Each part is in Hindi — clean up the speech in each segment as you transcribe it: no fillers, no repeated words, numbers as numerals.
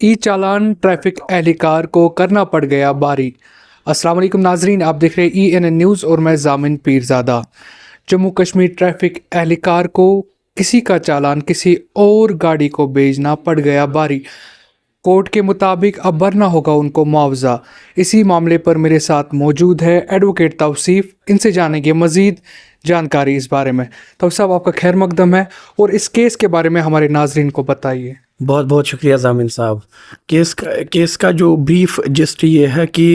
ई चालान ट्रैफिक एहलकार को करना पड़ गया भारी। अस्सलाम वालेकुम नाजरीन, आप देख रहे हैं ENN न्यूज़ और मैं जामिन पीरज़ादा। जम्मू कश्मीर ट्रैफिक एहलकार को किसी का चालान किसी और गाड़ी को भेजना पड़ गया भारी। कोर्ट के मुताबिक अब भरना होगा उनको मुआवजा। इसी मामले पर मेरे साथ मौजूद है एडवोकेट तौसीफ, इनसे जानेंगे मज़ीद जानकारी इस बारे में। तौसीफ साहब, आपका खैर मकदम है और इस केस के बारे में हमारे नाजरीन को बताइए। बहुत बहुत शुक्रिया जामिन साहब। केस का जो ब्रीफ जिस्ट ये है कि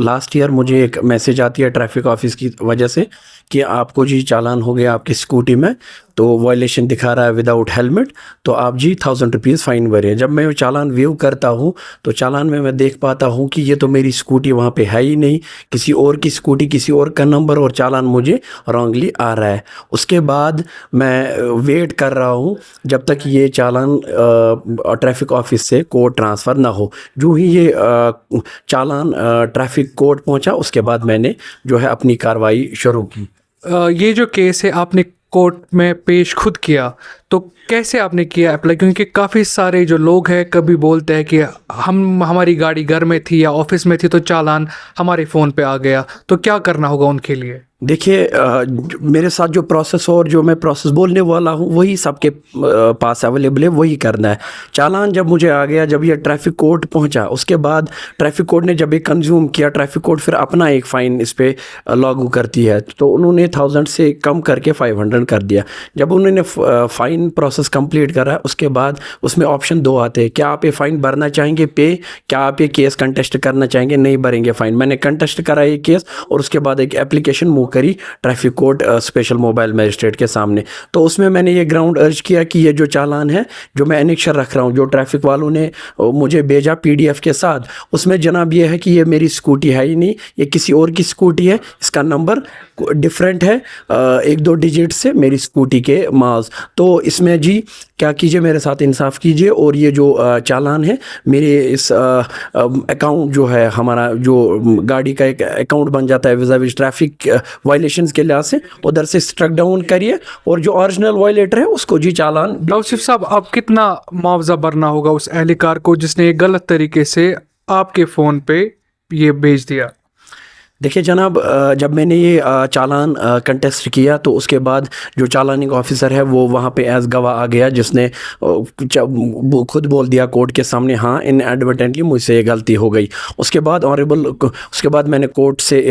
लास्ट ईयर मुझे एक मैसेज आती है ट्रैफिक ऑफिस की वजह से कि आपको जी चालान हो गया आपकी स्कूटी में, तो वायलेशन दिखा रहा है विदाउट हेलमेट, तो आप जी 1000 रुपीज़ फ़ाइन भरें। जब मैं वो चालान व्यू करता हूँ तो चालान में मैं देख पाता हूँ कि ये तो मेरी स्कूटी वहाँ पे है ही नहीं, किसी और की स्कूटी, किसी और का नंबर, और चालान मुझे रॉन्गली आ रहा है। उसके बाद मैं वेट कर रहा हूँ जब तक ये चालान ट्रैफिक ऑफिस से कोर्ट ट्रांसफ़र ना हो। जो ही ये चालान ट्रैफिक कोर्ट पहुँचा, उसके बाद मैंने जो है अपनी कार्रवाई शुरू की। ये जो केस है आपने कोर्ट में पेश खुद किया, तो कैसे आपने किया अप्लाई? क्योंकि काफ़ी सारे जो लोग हैं कभी बोलते हैं कि हमारी गाड़ी घर में थी या ऑफिस में थी तो चालान हमारे फ़ोन पे आ गया, तो क्या करना होगा उनके लिए? देखिए, मेरे साथ जो प्रोसेस और जो मैं प्रोसेस बोलने वाला हूँ वही सबके पास अवेलेबल है, वही करना है। चालान जब मुझे आ गया, जब ये ट्रैफिक कोर्ट पहुँचा, उसके बाद ट्रैफिक कोर्ट ने जब ये कंज्यूम किया, ट्रैफिक कोर्ट फिर अपना एक फ़ाइन इस पे लागू करती है, तो उन्होंने 1000 से कम करके 500 कर दिया। जब उन्होंने फ़ाइन प्रोसेस कंप्लीट करा, उसके बाद उसमें ऑप्शन 2 आते हैं। क्या आप ये फ़ाइन भरना चाहेंगे पे, क्या आप ये केस कंटेस्ट करना चाहेंगे? नहीं भरेंगे फ़ाइन। मैंने कंटेस्ट करा ये केस और उसके बाद एक एप्लीकेशन करी traffic court special mobile magistrate के सामने। तो उसमें मैंने ये ग्राउंड अर्ज किया कि ये जो चालान है जो मैं एनेक्शर रख रहा हूँ, जो ट्रैफिक वालों ने मुझे भेजा PDF के साथ, उसमें जनाब ये है कि ये मेरी स्कूटी है ही नहीं, ये किसी और की स्कूटी है, इसका नंबर डिफरेंट है 1-2 डिजिट से मेरी स्कूटी के माज। तो इसमें जी क्या कीजिए, मेरे साथ इंसाफ कीजिए और ये जो चालान है मेरे इस अकाउंट जो है, हमारा जो गाड़ी का एक अकाउंट बन जाता है विज़ा विज़ ट्रैफिक वायलेशंस के लिहाज से, उधर से स्ट्रक डाउन करिए और जो ओरिजिनल वायलेटर है उसको जी चालान। तौसीफ साहब, आप कितना मुआवजा भरना होगा उस एहलकार को जिसने गलत तरीके से आपके फ़ोन पे ये भेज दिया? देखिए जनाब, जब मैंने ये चालान कंटेस्ट किया तो उसके बाद जो चालानिंग ऑफिसर है वो वहाँ पे एज गवाह आ गया, जिसने खुद बोल दिया कोर्ट के सामने, हाँ इनएडवर्टेंटली मुझसे ये गलती हो गई। उसके बाद उसके बाद मैंने कोर्ट से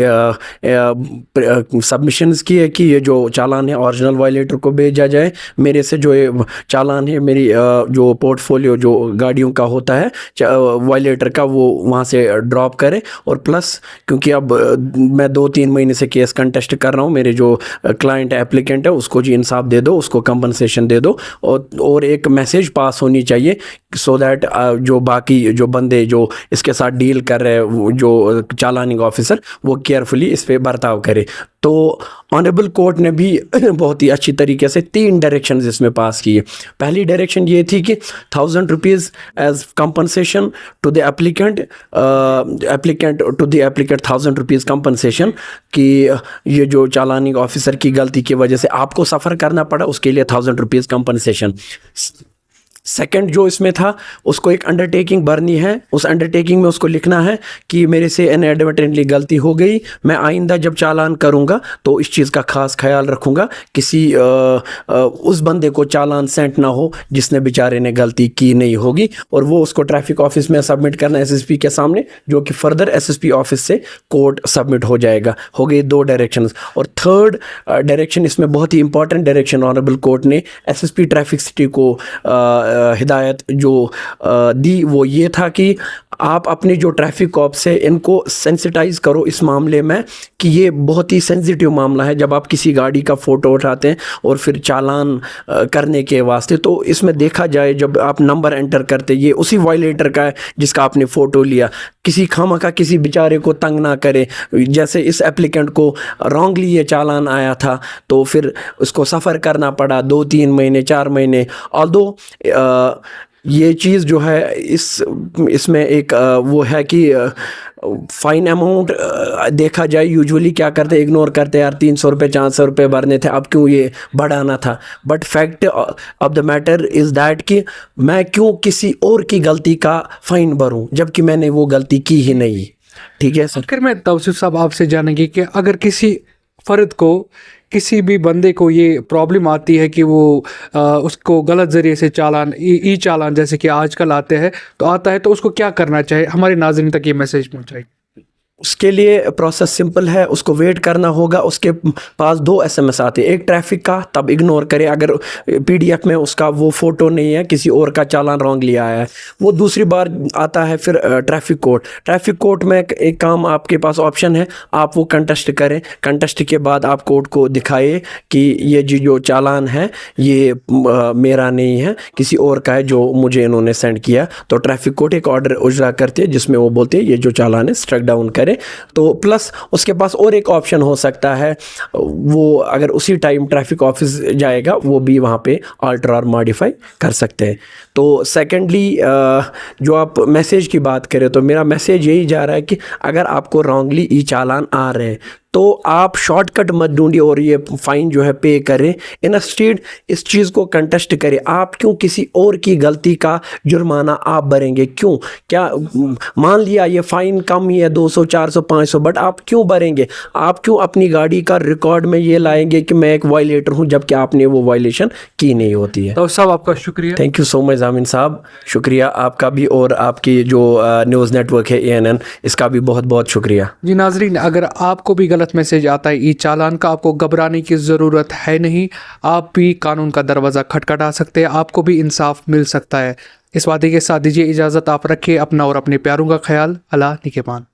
सबमिशंस किए कि ये जो चालान है ओरिजिनल वायलेटर को भेजा जाए। मेरे से जो ये चालान है, मेरी जो पोर्टफोलियो जो गाड़ियों का होता है वायलेटर का, वो वहाँ से ड्रॉप करें। और प्लस क्योंकि अब मैं 2-3 महीने से केस कंटेस्ट कर रहा हूँ, मेरे जो क्लाइंट एप्लीकेंट है उसको जी इंसाफ दे दो, उसको कंपनसेशन दे दो, और एक मैसेज पास होनी चाहिए सो दैट जो बाकी जो बंदे जो इसके साथ डील कर रहे हैं, जो चालानिंग ऑफिसर, वो केयरफुली इस पे बर्ताव करे। तो ऑनरेबल कोर्ट ने भी बहुत ही अच्छी तरीके से 3 डायरेक्शंस इसमें पास किए। पहली डायरेक्शन ये थी कि 1000 rupees as compensation to the applicant to the applicant 1000 rupees compensation, कि ये जो चालानिंग ऑफिसर की गलती की वजह से आपको सफ़र करना पड़ा, उसके लिए 1000 रुपीज़ कंपनसेशन। सेकंड जो इसमें था, उसको एक अंडरटेकिंग भरनी है। उस अंडरटेकिंग में उसको लिखना है कि मेरे से इनएडवर्टेंटली गलती हो गई, मैं आइंदा जब चालान करूंगा तो इस चीज़ का खास ख्याल रखूंगा, किसी उस बंदे को चालान सेंट ना हो जिसने बेचारे ने गलती की नहीं होगी। और वो उसको ट्रैफिक ऑफिस में सबमिट करना SSP के सामने, जो कि फर्दर SSP ऑफिस से कोर्ट सबमिट हो जाएगा। हो गई 2 डायरेक्शंस। और थर्ड डायरेक्शन इसमें बहुत ही इंपॉर्टेंट डायरेक्शन ऑनरेबल कोर्ट ने SSP ट्रैफिक सिटी को हिदायत जो दी, वो ये था कि आप अपने जो ट्रैफिक कॉप से इनको सेंसिटाइज करो इस मामले में कि ये बहुत ही सेंसिटिव मामला है। जब आप किसी गाड़ी का फ़ोटो उठाते हैं और फिर चालान करने के वास्ते, तो इसमें देखा जाए जब आप नंबर एंटर करते, ये उसी वायलेटर का है जिसका आपने फ़ोटो लिया। किसी खामखा किसी बेचारे को तंग ना करे। जैसे इस एप्लीकेंट को रॉन्गली ये चालान आया था, तो फिर उसको सफ़र करना पड़ा 2-3 महीने 4 महीने। ऑल्दो ये चीज़ जो है इसमें एक वो है कि फ़ाइन अमाउंट देखा जाए यूजुअली क्या करते, इग्नोर करते, यार 300 रुपये 400 रुपये भरने थे, अब क्यों ये बढ़ाना था। But fact of the matter is that कि मैं क्यों किसी और की गलती का फ़ाइन भरूं जबकि मैंने वो गलती की ही नहीं। ठीक है सर। आखिर में तौसीफ साहब आपसे जानेंगे कि अगर किसी फ़र्द को, किसी भी बंदे को ये प्रॉब्लम आती है कि वो उसको गलत ज़रिए से चालान, ई चालान जैसे कि आजकल आते हैं तो आता है, तो उसको क्या करना चाहिए? हमारे नाज़रीन तक ये मैसेज पहुँचाइए। उसके लिए प्रोसेस सिंपल है, उसको वेट करना होगा। उसके पास 2 SMS आते हैं, एक ट्रैफिक का, तब इग्नोर करें अगर PDF में उसका वो फ़ोटो नहीं है, किसी और का चालान रॉन्गली आया है। वो दूसरी बार आता है फिर ट्रैफिक कोर्ट। ट्रैफिक कोर्ट में एक काम आपके पास ऑप्शन है, आप वो कंटेस्ट करें। कंटेस्ट के बाद आप कोर्ट को दिखाए कि ये जो चालान है ये मेरा नहीं है, किसी और का है जो मुझे इन्होंने सेंड किया। तो ट्रैफिक कोर्ट एक ऑर्डर उजरा करती है जिसमें वो बोलते हैं ये जो चालान है स्ट्राइक डाउन करें। तो प्लस उसके पास और एक ऑप्शन हो सकता है, वो अगर उसी टाइम ट्रैफिक ऑफिस जाएगा वो भी वहाँ पे अल्टर और मॉडिफाई कर सकते हैं। तो सेकेंडली जो आप मैसेज की बात करें तो मेरा मैसेज यही जा रहा है कि अगर आपको रॉन्गली ई चालान आ रहे हैं तो आप शॉर्टकट मत ढूंढिए और ये फ़ाइन जो है पे करें। इंस्टेड इस चीज़ को कंटेस्ट करें। आप क्यों किसी और की गलती का जुर्माना आप भरेंगे? क्यों? क्या मान लिया ये फ़ाइन कम ही है 200 400 500, बट आप क्यों भरेंगे? आप क्यों अपनी गाड़ी का रिकॉर्ड में ये लाएंगे कि मैं एक वायलेटर हूँ जबकि आपने वो वायलेशन की नहीं होती है। तो साहब आपका शुक्रिया। थैंक यू सो मच जामिन साहब, शुक्रिया आपका भी और आपकी जो न्यूज़ नेटवर्क है ANN, इसका भी बहुत बहुत शुक्रिया। जी नाजरीन, अगर आपको भी गलत मैसेज आता है ई चालान का, आपको घबराने की ज़रूरत है नहीं। आप भी कानून का दरवाज़ा खटखटा सकते हैं, आपको भी इंसाफ मिल सकता है। इस वादे के साथ दीजिए इजाज़त, आप रखिए अपना और अपने प्यारों का ख्याल। अल्लाह निगहबान।